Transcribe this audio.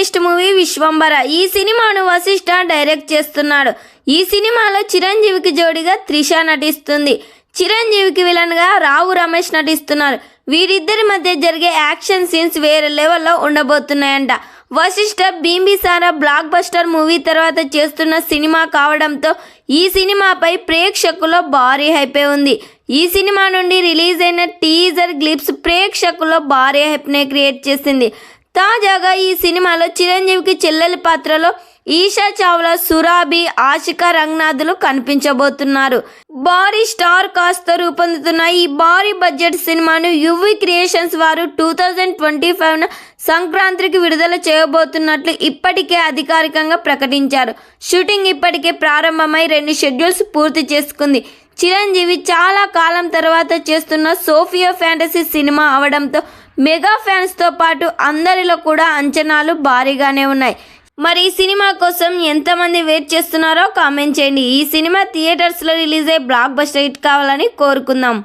Latest movie Vishwambhara. ఈ సినిమాను Vashishtha direct చేస్తున్నాడు. ఈ సినిమాలో చిరంజీవికి జోడిగా త్రిష నటిస్తుంది. చిరంజీవికి విలన్ గా రావు రమేష్ నటిస్తున్నారు. వీరిద్దరి మధ్య జరిగే యాక్షన్ సీన్స్ వేరే లెవెల్లో ఉండబోతున్నాయంట. Vasishta Bimbisara blockbuster movie తర్వాత చేస్తున్న సినిమా కావడంతో ఈ సినిమాపై ప్రేక్షకుల్లో భారీ హైపే ఉంది. ఈ సినిమా నుండి రిలీజ్ అయిన టీజర్ గ్లిప్స్ ప్రేక్షకుల్లో భారీ హైప్నే క్రియేట్ చేసింది. తాజాగా ఈ సినిమాలో చిరంజీవికి చెల్లెలి పాత్రలో ఈషా చావ్లా, సురాభి, ఆశికా రంగనాథులు కనిపించబోతున్నారు. భారీ స్టార్ కాస్ట్ తో రూపొందుతున్న ఈ భారీ బడ్జెట్ సినిమాను యువి క్రియేషన్స్ వారు 2025 సంక్రాంతికి విడుదల చేయబోతున్నట్లు ఇప్పటికే అధికారికంగా ప్రకటించారు. షూటింగ్ ఇప్పటికే ప్రారంభమై 2 షెడ్యూల్స్ పూర్తి చేసుకుంది. చిరంజీవి చాలా కాలం తర్వాత చేస్తున్న సోఫియా ఫ్యాంటసీ సినిమా అవడంతో మెగా ఫ్యాన్స్ తో పాటు అందరిలో కూడా అంచనాలు భారీగానే ఉన్నాయి. మరి ఈ సినిమా కోసం ఎంతమంది వెయిట్ చేస్తున్నారో కామెంట్ చేయండి. ఈ సినిమా థియేటర్స్లో రిలీజ్ అయ్యి బ్లాక్ బస్టర్ హిట్ కావాలని కోరుకుందాం.